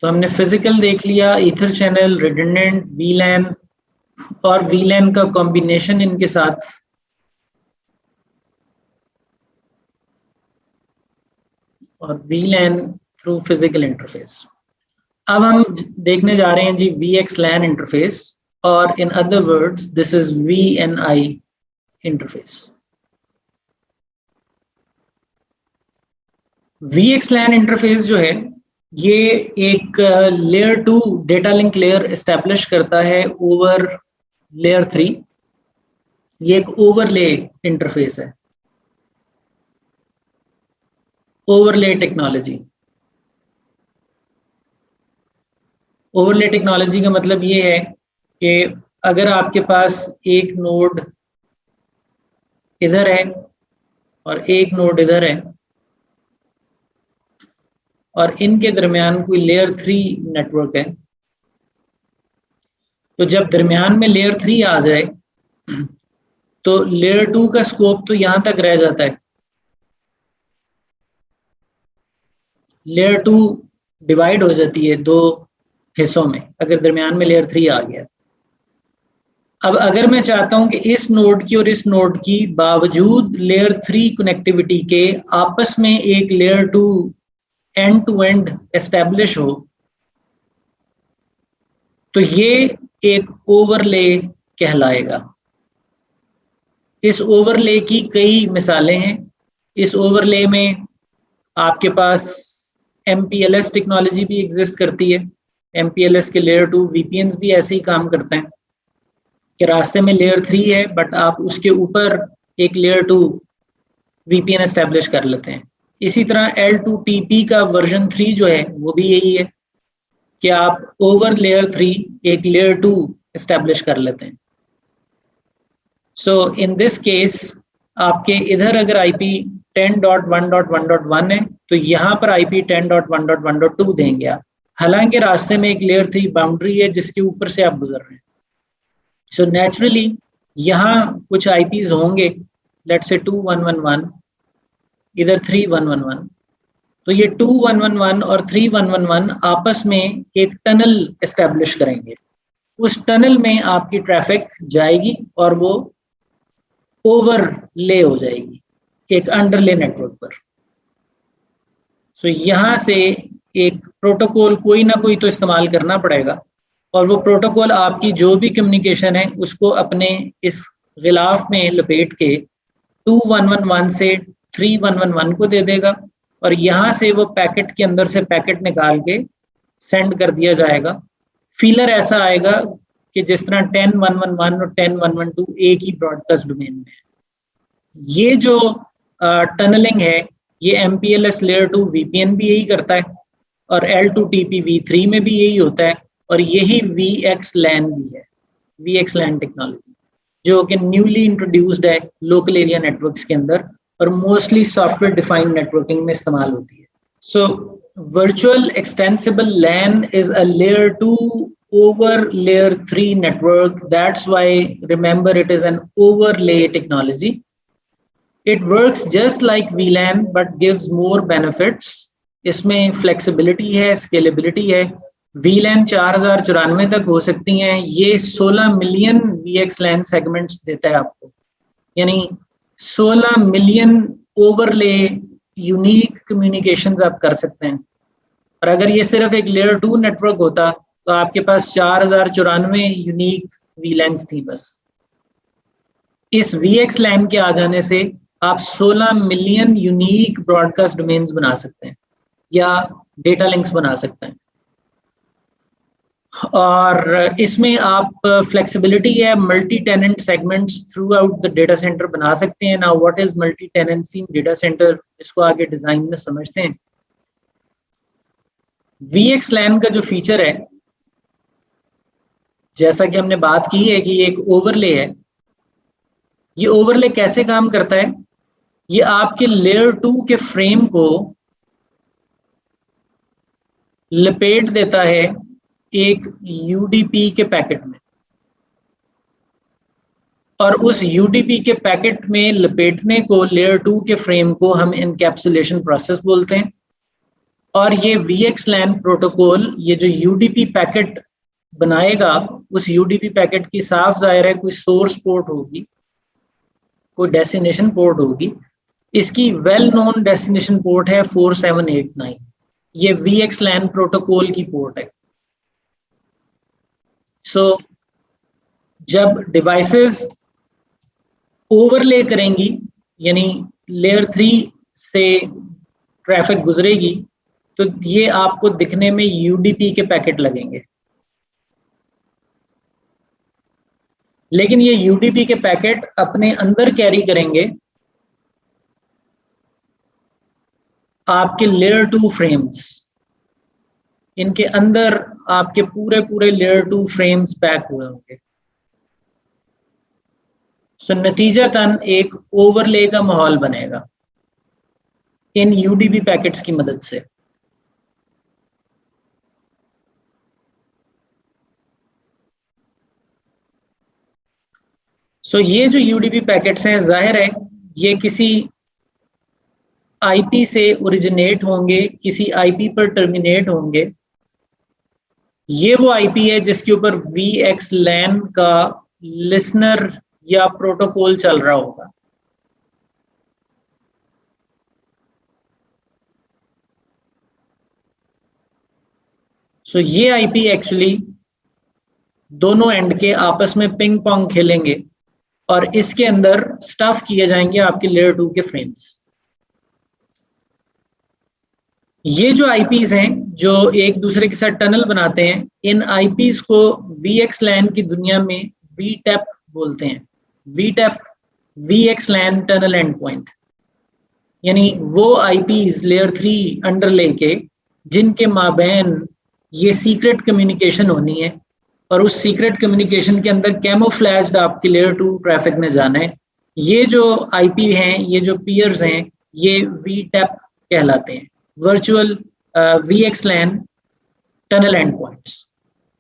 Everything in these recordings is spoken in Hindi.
तो हमने फिजिकल देख लिया, ईथर चैनल, रिडंडेंट, वीलैन और वीलैन का कॉम्बिनेशन इनके साथ, और वीलैन थ्रू फिजिकल इंटरफेस। अब हम देखने जा रहे हैं जी VXLAN इंटरफेस, और in other words this is VNI interface. VXLAN interface जो है ये एक layer 2 data link layer establish करता है ओवर लेयर 3। ये एक ओवरले इंटरफेस है, ओवरले टेक्नोलॉजी। ओवरले टेक्नोलॉजी का मतलब ये है कि अगर आपके पास एक नोड इधर है और एक नोड इधर है और इनके दरमियान कोई लेयर 3 नेटवर्क है, तो जब दरमियान में लेयर 3 आ जाए तो लेयर 2 का स्कोप तो यहां तक रह जाता है। लेयर 2 डिवाइड हो जाती है दो हिस्सों में अगर दरमियान में लेयर 3 आ गया। अब अगर मैं चाहता हूं कि इस नोड की और इस नोड की बावजूद लेयर 3 कनेक्टिविटी के आपस में एक layer 2 end to end establish हो, तो ये एक ओवरले कहलाएगा। इस ओवरले की कई मिसालें हैं। इस ओवरले में आपके पास MPLS टेक्नोलॉजी भी एग्जिस्ट करती है। MPLS के लेयर 2 VPNs भी ऐसे ही काम करते हैं कि रास्ते में लेयर 3 है बट आप उसके ऊपर एक लेयर 2 VPN एस्टेब्लिश कर लेते हैं। इसी तरह L2TP का वर्जन 3 जो है वो भी यही है कि आप ओवर लेयर 3 एक लेयर 2 एस्टेब्लिश कर लेते हैं। सो इन दिस केस आपके इधर अगर IP 10.1.1.1 है तो यहाँ पर IP 10.1.1.2 देंगे आप, हालांकि रास्ते में एक लेयर 3 बाउंड्री है जिसके ऊपर से आप गुजर रहे हैं। सो नेचुरली यहाँ कुछ IPs होंगे, लेट्स से 2111, इधर 3111, तो ये 2111 और 3111 आपस में एक टनल एस्टेब्लिश करेंगे। उस टनल में आपकी ट्रैफिक जाएगी और वो ओवरले हो जाएगी एक अंडरले नेटवर्क पर। सो यहाँ से एक प्रोटोकॉल कोई ना कोई तो इस्तेमाल करना पड़ेगा, और वो प्रोटोकॉल आपकी जो भी कम्युनिकेशन है उसको अपने इस गिलाफ में लपेट के 2111 से 3111 को दे देगा, और यहाँ से वो पैकेट के अंदर से पैकेट निकाल के सेंड कर दिया जाएगा। फीलर ऐसा आएगा कि जिस तरह 10.1.1 और 10.1.1.2 एक ही ब्रॉडकास्ट डोमेन में है। ये जो टनलिंग है ये MPLS लेयर 2 VPN भी यही करता है, और L2TP V3 में भी यही होता है, और यही VXLAN भी है, VXLAN टेक्नोलॉजी जो कि न्यूली इंट्रोड्यूस्ड है लोकल एरिया नेटवर्क्स के अंदर और मोस्टली सॉफ्टवेयर डिफाइंड नेटवर्किंग में इस्तेमाल होती है। So virtual extensible LAN is a layer 2 over layer 3 network. That's why remember it is an overlay technology. It works just like VLAN but gives more benefits. इसमें फ्लेक्सिबिलिटी है, स्केलेबिलिटी है। VLAN 4094 तक हो सकती हैं, ये 16 मिलियन VXLAN सेगमेंट्स देता है आपको, यानी 16 मिलियन ओवरले यूनिक कम्युनिकेशंस आप कर सकते हैं। और अगर ये सिर्फ एक लेयर 2 नेटवर्क होता तो आपके पास 4094 यूनिक VLANs थी बस। इस VXLAN के आ जाने से आप 16 मिलियन यूनिक ब्रॉडकास्ट डोमेन्स बना सकते हैं या डेटा लिंक्स बना सकते हैं, और इसमें आप फ्लेक्सिबिलिटी है, multi tenant segments throughout the data centre बना सकते हैं। Now what is multi tenancy in data centre, इसको आगे डिजाइन में समझते हैं। VXLAN का जो फीचर है, जैसा कि हमने बात की है कि ये एक ओवरले है। ये ओवरले कैसे काम करता है, ये आपके लेयर 2 के फ्रेम को लपेट देता है एक UDP के पैकेट में, और उस UDP के पैकेट में लपेटने को लेयर 2 के फ्रेम को हम इनकैप्सुलेशन प्रोसेस बोलते हैं। और ये VXLAN प्रोटोकॉल, ये जो UDP पैकेट बनाएगा, उस UDP पैकेट की साफ जाहिर है कोई सोर्स पोर्ट होगी, कोई डेस्टिनेशन पोर्ट होगी। इसकी वेल नोन डेस्टिनेशन पोर्ट है 4789, ये VXLAN प्रोटोकॉल की पोर्ट है। सो जब डिवाइसेस ओवरले करेंगी, यानी लेयर 3 से ट्रैफिक गुजरेगी, तो ये आपको दिखने में UDP के पैकेट लगेंगे, लेकिन ये UDP के पैकेट अपने अंदर कैरी करेंगे आपके लेयर 2 फ्रेम्स। इनके अंदर आपके पूरे पूरे लेयर 2 फ्रेम्स पैक हुए होंगे। सो नतीजतन एक ओवरले का माहौल बनेगा इन UDP पैकेट्स की मदद से। सो ये जो UDP पैकेट्स हैं, जाहिर है ये किसी IP से ओरिजिनेट होंगे, किसी IP पर टर्मिनेट होंगे। ये वो IP है जिसके ऊपर VXLAN का लिसनर या प्रोटोकॉल चल रहा होगा। सो ये IP एक्चुअली दोनों एंड के आपस में पिंग पोंग खेलेंगे और इसके अंदर स्टफ किए जाएंगे आपके लेयर 2 के फ्रेम्स। ये जो IPs हैं जो एक दूसरे के साथ टनल बनाते हैं, इन IPs को VXLAN की दुनिया में VTAP बोलते हैं। VTAP VXLAN tunnel and point, यानी वो IPs लेयर 3 अंडरले के जिनके माबैन ये सीक्रेट कम्युनिकेशन होनी है, और उस सीक्रेट कम्युनिकेशन के अंदर कैमोफ्लैज्ड आपके लेयर 2 ट्रैफिक में जाना है। ये जो IP हैं, ये जो पीयर्स हैं, ये VTAP कहलाते हैं, virtual VXLAN tunnel end points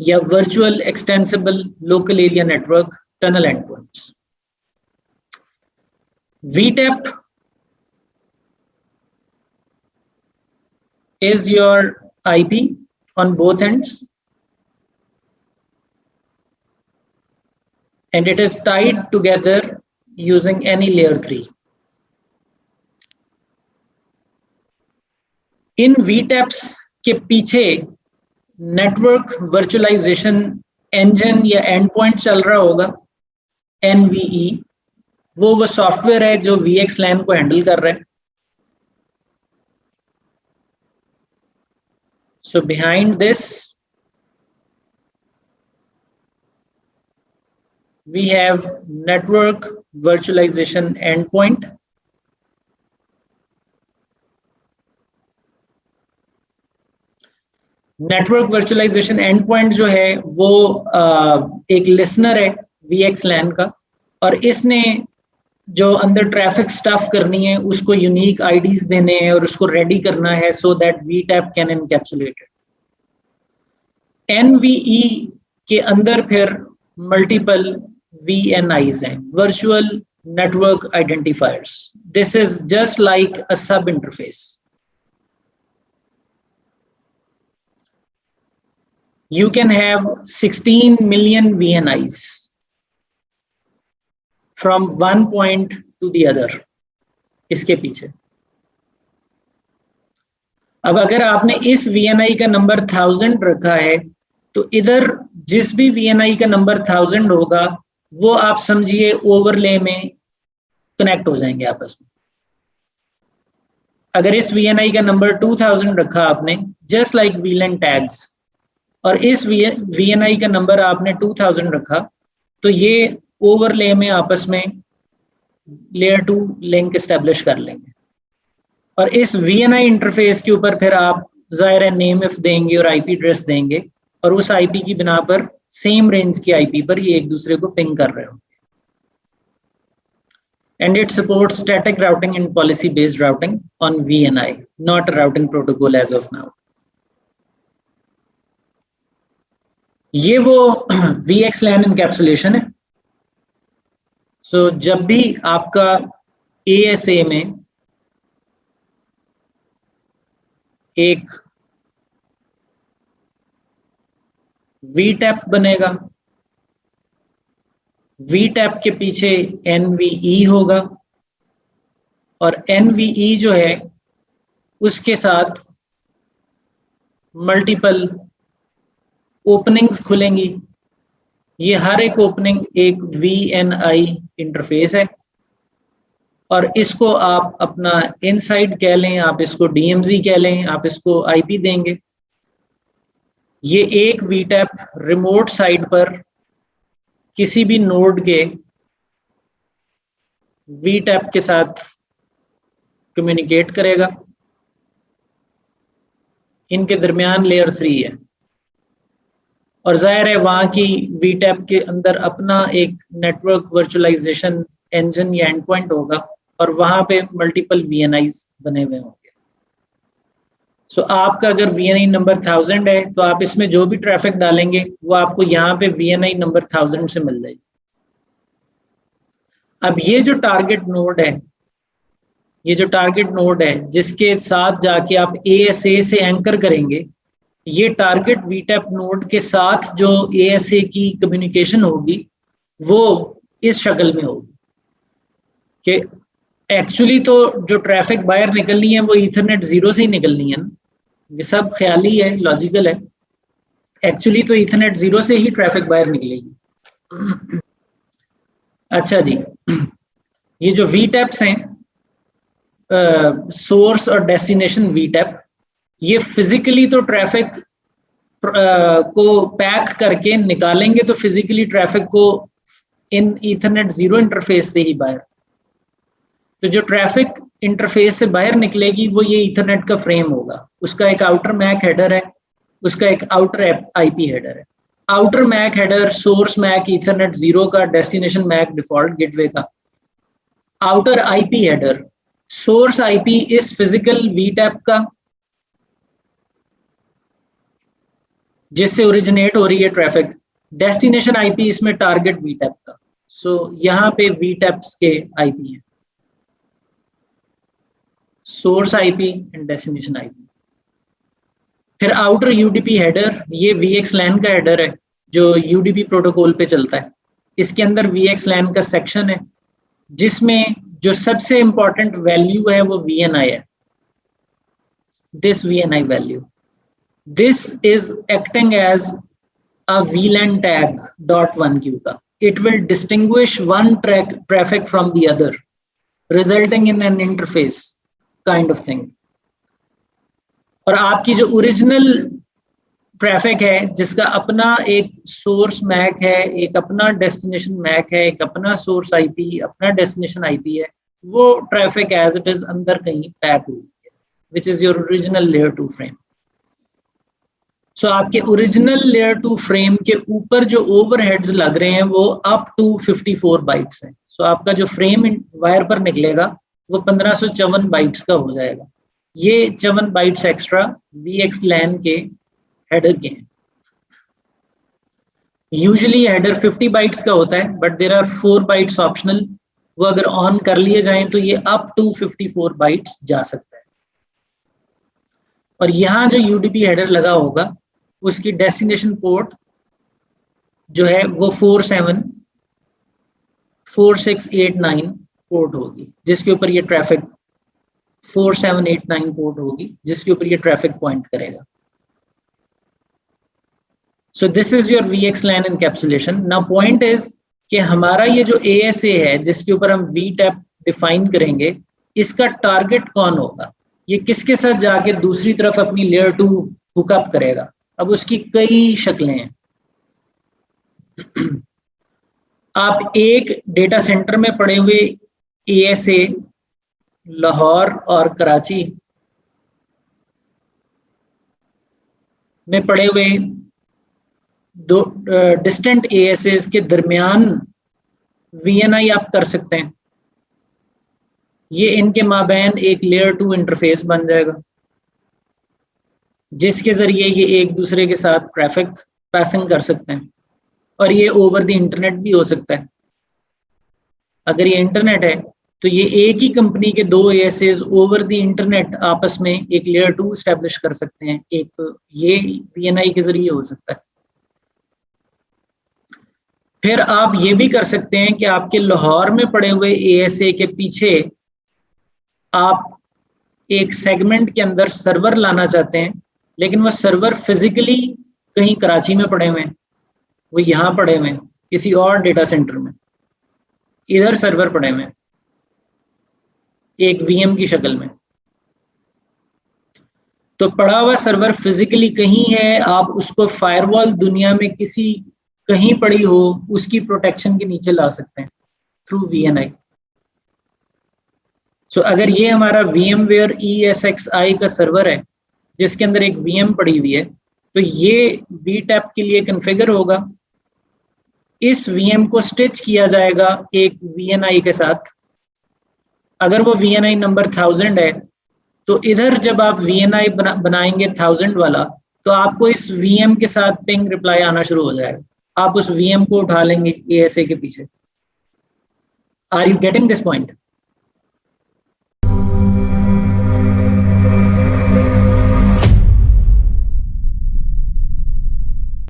या virtual extensible local area network tunnel end points. VTAP is your IP on both ends, and it is tied together using any layer 3. In VTAPs के पीछे नेटवर्क वर्चुअलाइजेशन इंजन या एंड पॉइंट चल रहा होगा, NVE। वो सॉफ्टवेयर है जो VXLAN को हैंडल कर रहा है। So behind this we have network virtualization endpoint. Network virtualisation endpoint जो है वो एक लिसनर है VXLAN का, और इसने जो अंदर ट्रैफिक स्टफ करनी है उसको यूनिक IDs देने हैं और उसको रेडी करना है so that VTAP can encapsulate it. NVE के अंदर फिर मल्टीपल VNIs हैं, virtual network identifiers. This is just like अ सब interface. You can have 16 million VNIs from one point to the other। इसके पीछे अब अगर आपने इस VNI का नंबर 1000 रखा है, तो इधर जिस भी VNI का नंबर 1000 होगा वो आप समझिए ओवरले में कनेक्ट हो जाएंगे आपस में। अगर इस VNI का नंबर 2000 रखा आपने, जस्ट लाइक VLAN टैग्स, और इस VNI का नंबर आपने 2000 रखा, तो ये ओवरले में आपस में लेयर 2 लिंक एस्टेब्लिश कर लेंगे। और इस VNI इंटरफेस के ऊपर फिर आप जाहिर है नेम इफ देंगे और IP एड्रेस देंगे, और उस IP की बिना पर सेम रेंज की IP पर ये एक दूसरे को पिंग कर रहे होंगे। And it supports static routing and policy based routing on VNI, not a routing protocol as of now. ये वो VXLAN एनकैप्सुलेशन है। सो जब भी आपका ASA में एक वी टैप बनेगा, वी टैप के पीछे एनवीई होगा, और एनवीई जो है उसके साथ मल्टीपल ओपनिंग्स खुलेंगी। ये हर एक ओपनिंग एक VNI इंटरफेस है, और इसको आप अपना इनसाइड कह लें, आप इसको DMZ कह लें, आप इसको IP देंगे। ये एक वीटैप रिमोट साइड पर किसी भी नोड के वीटैप के साथ कम्युनिकेट करेगा। इनके दरमियान लेयर 3 है, और जाहिर है वहाँ की वीटैप के अंदर अपना एक नेटवर्क वर्चुअलाइजेशन इंजन या एंड पॉइंट होगा, और वहाँ पे मल्टीपल VNIs बने हुए होंगे। सो आपका अगर VNI नंबर 1000 है तो आप इसमें जो भी ट्रैफिक डालेंगे वो आपको यहाँ पे VNI नंबर 1000 से मिल जाएगी। अब ये जो टारगेट नोड है, ये जो टारगेट नोड है जिसके साथ जाके आप ASA से एंकर करेंगे, ये टारगेट वीटैप नोड के साथ जो ASA की कम्युनिकेशन होगी वो इस शक्ल में होगी कि एक्चुअली तो जो ट्रैफिक बाहर निकलनी है वो ईथरनेट 0 से ही निकलनी है ना, ये सब ख्याली है, लॉजिकल है। एक्चुअली तो ईथरनेट 0 से ही ट्रैफिक बाहर निकलेगी। अच्छा जी, ये जो वीटैप्स हैं, सोर्स और डेस्टिनेशन वीटैप, ये फिजिकली तो ट्रैफिक को पैक करके निकालेंगे तो फिजिकली ट्रैफिक को इन ईथरनेट 0 इंटरफेस से ही बाहर। तो जो ट्रैफिक इंटरफेस से बाहर निकलेगी वो ये ईथरनेट का फ्रेम होगा, उसका एक आउटर मैक हेडर है, उसका एक आउटर IP हेडर है। Outer MAC header source MAC ethernet 0 का, डेस्टिनेशन मैक डिफॉल्ट गेटवे का। Outer IP header source IP इस फिजिकल वीटैप का जिससे ओरिजिनेट हो रही है ट्रैफिक, डेस्टिनेशन IP इसमें टारगेट वीटैप का। सो यहाँ पे वीटैप्स के IP हैं, source IP and destination IP। फिर आउटर UDP हेडर, ये VXLAN का हेडर है जो UDP प्रोटोकॉल पे चलता है। इसके अंदर VXLAN का सेक्शन है जिसमें जो सबसे इंपॉर्टेंट वैल्यू है वो VNI है। This VNI value, this is acting as a VLAN tag .1q का. It will distinguish one traffic from the other, resulting in an interface kind of thing. और आपकी जो ओरिजिनल ट्रैफिक है जिसका अपना एक सोर्स मैक है, एक अपना डेस्टिनेशन मैक है, एक अपना सोर्स IP, अपना डेस्टिनेशन IP है, वो ट्रैफिक एज इट इज अंदर कहीं पैक हुई है, which is your original layer 2 frame. So आपके ओरिजिनल लेयर 2 फ्रेम के ऊपर जो ओवरहेड्स लग रहे हैं वो अप टू 54 बाइट्स हैं। सो आपका जो फ्रेम वायर पर निकलेगा वो 1554 बाइट्स का हो जाएगा। ये 54 बाइट्स एक्स्ट्रा VXLAN के हेडर के हैं। यूजुअली हेडर 50 बाइट्स का होता है, but there are 4 bytes optional. वो अगर ऑन कर लिए जाएं तो ये अप टू 54 बाइट्स जा सकता है। और यहाँ जो UDP हेडर लगा होगा उसकी डेस्टिनेशन पोर्ट जो है वो 474689 पोर्ट होगी, जिसके ऊपर ये ट्रैफिक 4789 पोर्ट होगी जिसके ऊपर ये ट्रैफिक पॉइंट करेगा। So this is your VXLAN encapsulation. Now point is कि हमारा ये जो ASA है जिसके ऊपर हम VTAP डिफाइन करेंगे, इसका टारगेट कौन होगा, ये किसके साथ जाके दूसरी तरफ अपनी लेयर 2 हुकअप करेगा। अब उसकी कई शक्लें हैं। आप एक डेटा सेंटर में पड़े हुए ASA लाहौर और कराची में पड़े हुए दो डिस्टेंट ASAs के दरमियान VNI आप कर सकते हैं। ये इनके माबैन एक लेयर 2 इंटरफेस बन जाएगा जिसके जरिए ये एक दूसरे के साथ ट्रैफिक पासिंग कर सकते हैं, और ये ओवर द इंटरनेट भी हो सकता है। अगर ये इंटरनेट है तो ये एक ही कंपनी के 2 ASAs ओवर द इंटरनेट आपस में एक लेयर 2 एस्टेब्लिश कर सकते हैं। एक ये VNI के जरिए हो सकता है। फिर आप ये भी कर सकते हैं कि आपके लाहौर में पड़े हुए ASA के पीछे आप एक सेगमेंट के अंदर सर्वर लाना चाहते हैं, लेकिन वो सर्वर फिजिकली कहीं कराची में पड़े हुए हैं, वो यहाँ पड़े हुए हैं किसी और डेटा सेंटर में, इधर सर्वर पड़े हुए हैं एक VM की शक्ल में। तो पड़ा हुआ सर्वर फिजिकली कहीं है, आप उसको फायरवॉल दुनिया में किसी कहीं पड़ी हो उसकी प्रोटेक्शन के नीचे ला सकते हैं थ्रू VNI। सो अगर ये हमारा VMware ESXi का सर्वर है जिसके अंदर एक VM पड़ी हुई है, तो ये VTAP के लिए कॉन्फ़िगर होगा, इस VM को स्टिच किया जाएगा एक VNI के साथ। अगर वो VNI नंबर 1000 है तो इधर जब आप VNI बनाएंगे 1000 वाला, तो आपको इस VM के साथ पिंग रिप्लाई आना शुरू हो जाएगा, आप उस VM को उठा लेंगे ASA के पीछे। Are you getting this point?